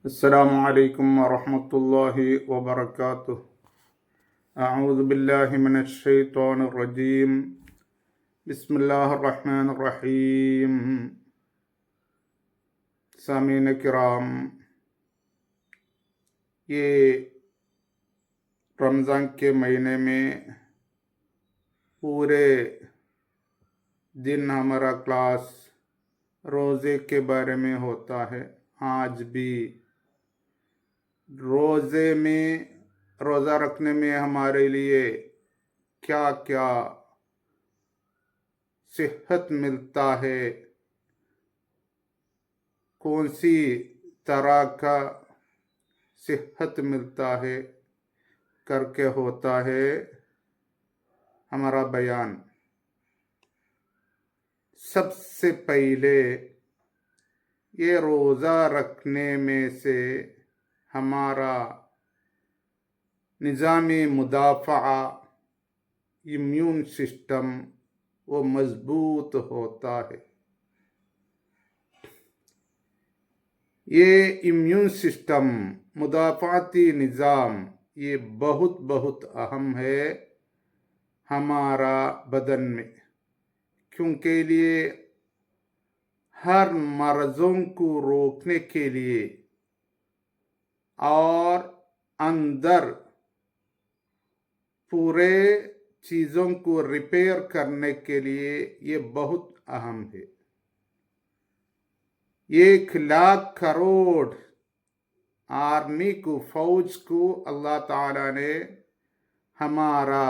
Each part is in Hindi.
अस्सलामु अलैकुम वरहमतुल्लाहि वबरकातुह। अऊज़ु बिल्लाहि मिनश शैतानिर रजीम। बिस्मिल्लाहिर रहमानिर रहीम। सामीन किराम, ये रमज़ान के महीने में पूरे दिन हमारा क्लास रोज़े के बारे में होता है। आज भी रोज़े में, रोज़ा रखने में हमारे लिए क्या क्या सेहत मिलता है, कौन सी तरह का सेहत मिलता है करके होता है हमारा बयान। सबसे पहले ये रोज़ा रखने में से हमारा निज़ामी मुदाफ़ा, इम्यून सिस्टम वो मजबूत होता है। ये इम्यून सिस्टम, मुदाफ़ाती निज़ाम, ये बहुत बहुत अहम है हमारा बदन में, क्योंकि लिए हर मर्ज़ों को रोकने के लिए और अंदर पूरे चीज़ों को रिपेयर करने के लिए ये बहुत अहम है। 1,00,000 करोड़ आर्मी को, फौज को अल्लाह ताला ने हमारा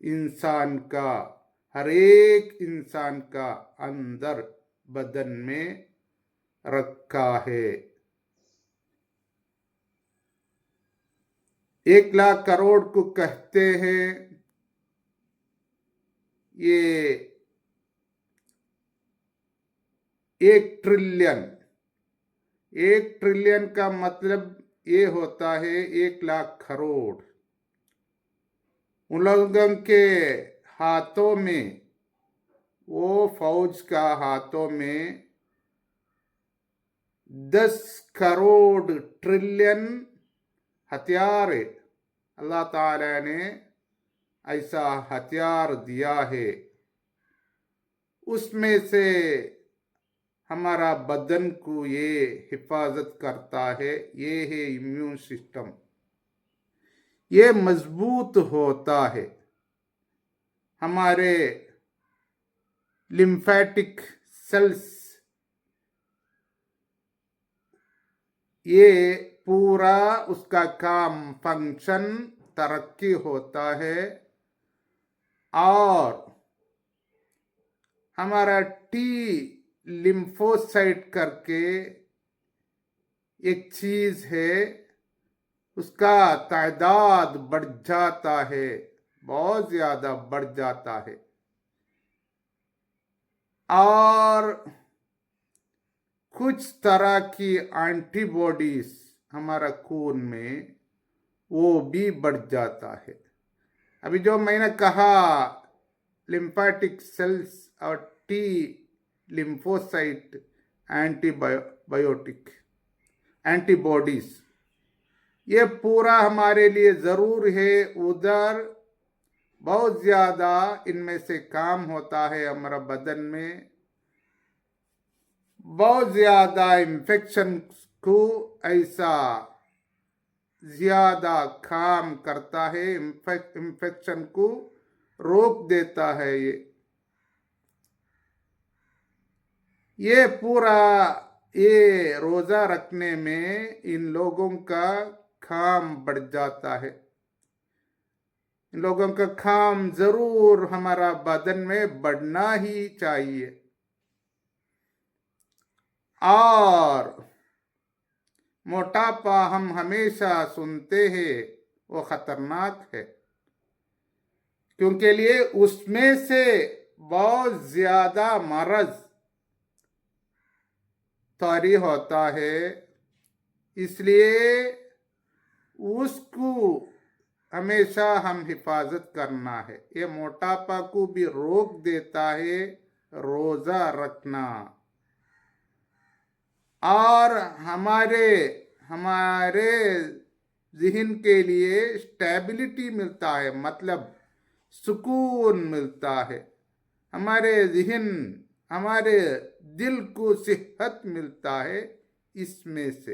इंसान का, हर एक इंसान का अंदर बदन में रखा है। 1,00,000 करोड़ को कहते हैं, ये 1 ट्रिलियन। 1 ट्रिलियन का मतलब ये होता है 1,00,000 करोड़। उन लोगों के हाथों में, वो फौज का हाथों में 10 करोड़ ट्रिलियन हथियार है। अल्लाह ताला ने ऐसा हथियार दिया है, उसमें से हमारा बदन को ये हिफाजत करता है। ये है इम्यून सिस्टम, ये मजबूत होता है। हमारे लिम्फेटिक सेल्स, ये पूरा उसका काम, फंक्शन, तरक्की होता है। और हमारा टी लिम्फोसाइट करके एक चीज है, उसका तादाद बढ़ जाता है, बहुत ज्यादा बढ़ जाता है। और कुछ तरह की एंटीबॉडीज हमारा खून में वो भी बढ़ जाता है। अभी जो मैंने कहा, लिम्फेटिक सेल्स और टी लिम्फोसाइट एंटीबायोटिक, एंटीबॉडीज, ये पूरा हमारे लिए जरूर है। उधर बहुत ज्यादा इनमें से काम होता है हमारा बदन में। बहुत ज्यादा इन्फेक्शन को ऐसा ज्यादा काम करता है, इन्फेक्शन को रोक देता है। ये पूरा, ये रोजा रखने में इन लोगों का काम बढ़ जाता है। इन लोगों का काम जरूर हमारा बदन में बढ़ना ही चाहिए। और मोटापा हम हमेशा सुनते हैं, वो खतरनाक है, क्योंकि लिए उसमें से बहुत ज्यादा मर्ज तैयारी होता है। इसलिए उसको हमेशा हम हिफाजत करना है। ये मोटापा को भी रोक देता है रोजा रखना। और हमारे हमारे ज़हन के लिए स्टेबिलिटी मिलता है, मतलब सुकून मिलता है। हमारे ज़हन, हमारे दिल को सेहत मिलता है इसमें से।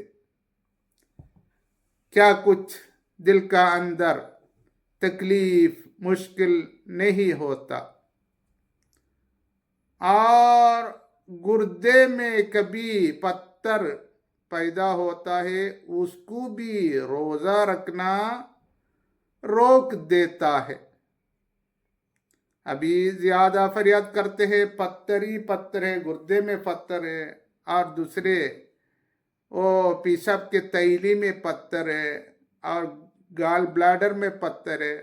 क्या कुछ दिल का अंदर तकलीफ मुश्किल नहीं होता। और गुर्दे में कभी पत्थर पैदा होता है, उसको भी रोजा रखना रोक देता है। अभी ज्यादा फरियाद करते हैं, पत्थर ही पत्थर है, गुर्दे में पत्थर है, और दूसरे वो पेशाब के तैली में पत्थर है, और गाल ब्लैडर में पत्थर है।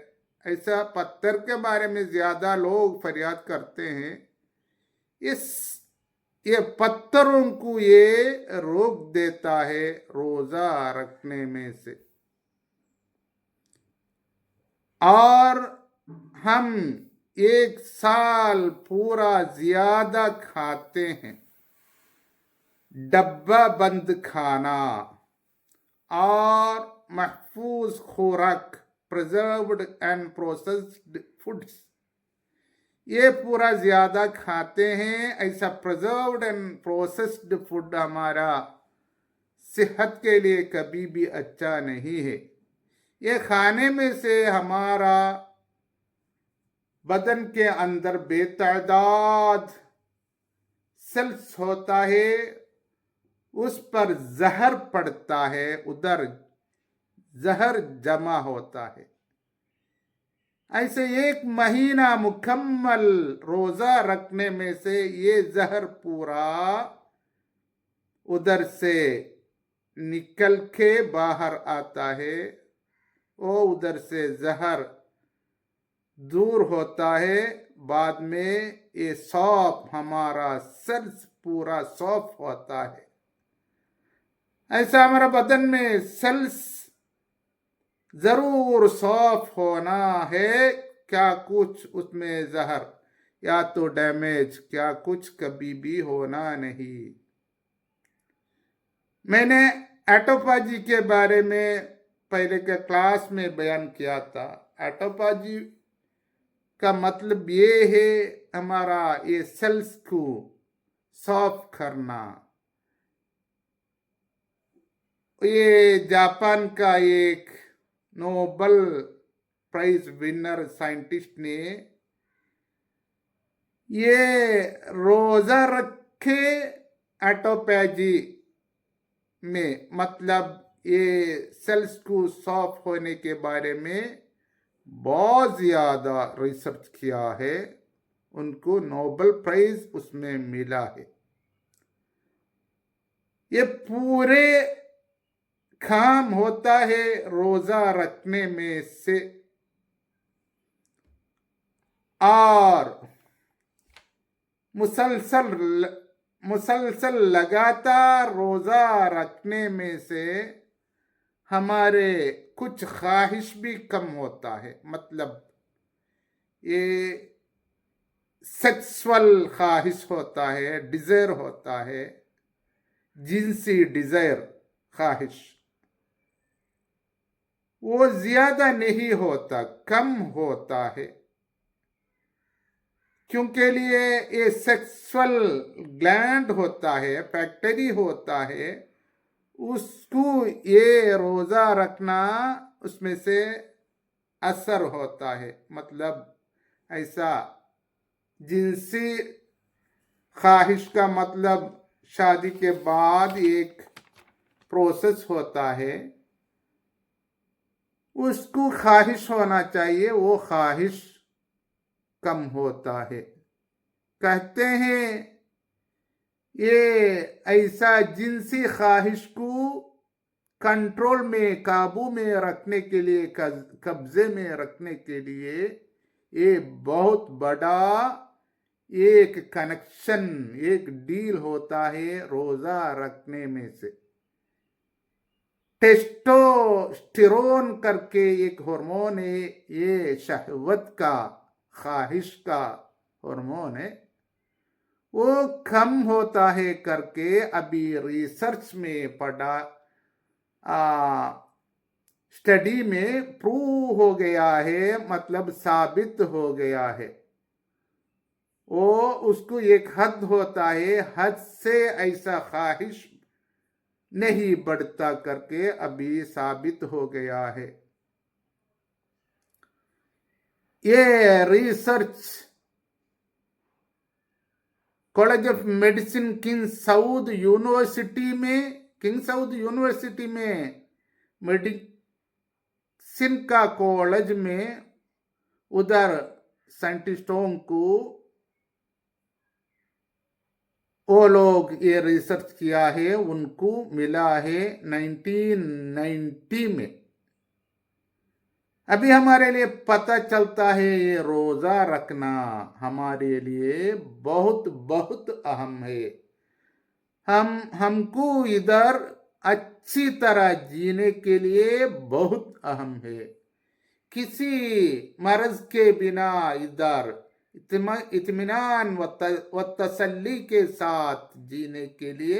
ऐसा पत्थर के बारे में ज्यादा लोग फरियाद करते हैं। ये पत्थरों को ये रोक देता है रोजा रखने में से। और हम एक साल पूरा ज्यादा खाते हैं, डब्बा बंद खाना और महफूज खुराक, प्रिजर्व्ड एंड प्रोसेस्ड फूड्स, ये पूरा ज्यादा खाते हैं। ऐसा प्रिजर्व्ड एंड प्रोसेस्ड फूड हमारा सेहत के लिए कभी भी अच्छा नहीं है। ये खाने में से हमारा बदन के अंदर बेतादाद सेल्स होता है, उस पर जहर पड़ता है, उधर जहर जमा होता है। ऐसे एक महीना मुकम्मल रोजा रखने में से ये जहर पूरा उधर से निकल के बाहर आता है, वो उधर से जहर दूर होता है। बाद में ये सॉफ, हमारा सेल्स पूरा सॉफ होता है। ऐसा हमारा बदन में सेल्स जरूर सॉफ होना है। क्या कुछ उसमें जहर या तो डैमेज, क्या कुछ कभी भी होना नहीं। मैंने एटोफाजी के बारे में पहले के क्लास में बयान किया था। एटोफाजी का मतलब ये है हमारा ये सेल्स को सॉफ करना। ये जापान का एक नोबेल प्राइज विनर साइंटिस्ट ने ये रोजा रखे एटोपैजी में, मतलब ये सेल्स को सॉफ होने के बारे में बहुत ज्यादा रिसर्च किया है। उनको नोबेल प्राइज उसमें मिला है। ये पूरे काम होता है रोजा रखने में से। और मुसलसल लगातार रोजा रखने में से हमारे कुछ ख्वाहिश भी कम होता है। मतलब ये सेक्सुअल ख्वाहिश होता है, डिजायर होता है, जिनसी डिजायर ख्वाहिश, वो ज्यादा नहीं होता, कम होता है। क्योंकि लिए ये सेक्सुअल ग्लैंड होता है, फैक्टरी होता है, उसको ये रोजा रखना उसमें से असर होता है। मतलब ऐसा जिनसी ख्वाहिश का मतलब शादी के बाद एक प्रोसेस होता है, उसको ख्वाहिश होना चाहिए, वो ख्वाहिश कम होता है। कहते हैं ये ऐसा जिनसी ख्वाहिश को कंट्रोल में, काबू में रखने के लिए, कब्जे में रखने के लिए ये बहुत बड़ा एक कनेक्शन, एक डील होता है रोजा रखने में से। टेस्टोस्टेरोन करके एक हार्मोन है, ये शहवत का, ख्वाहिश का हार्मोन है, वो कम होता है करके अभी रिसर्च में पढ़ा स्टडी में प्रूव हो गया है, मतलब साबित हो गया है। वो उसको एक हद होता है, हद से ऐसा ख्वाहिश नहीं बढ़ता करके अभी साबित हो गया है। ये research college of medicine king Saud university में मेडिसिन का कॉलेज में उधर साइंटिस्टों को वो लोग ये रिसर्च किया है, उनको मिला है 1990 में। अभी हमारे लिए पता चलता है ये रोजा रखना हमारे लिए बहुत बहुत अहम है। हमको इधर अच्छी तरह जीने के लिए बहुत अहम है। किसी मर्ज के बिना इधर इत्मीनान व तसल्ली के साथ जीने के लिए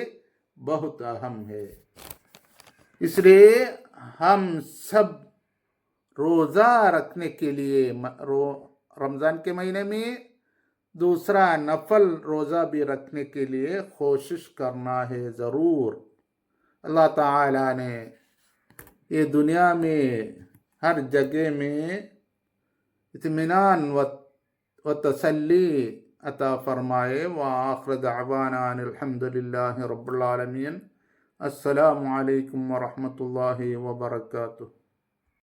बहुत अहम है। इसलिए हम सब रोजा रखने के लिए रमजान के महीने में दूसरा नफल रोजा भी रखने के लिए कोशिश करना है जरूर। अल्लाह ताला ने ये दुनिया में हर जगह में इत्मीनान व तसल्ली अता फरमाए। व आखिर दअवाना अनिल हम्दुलिल्लाहि रब्बिल आलमीन। अस्सलामु अलैकुम व रहमतुल्लाहि व बरकातुहू।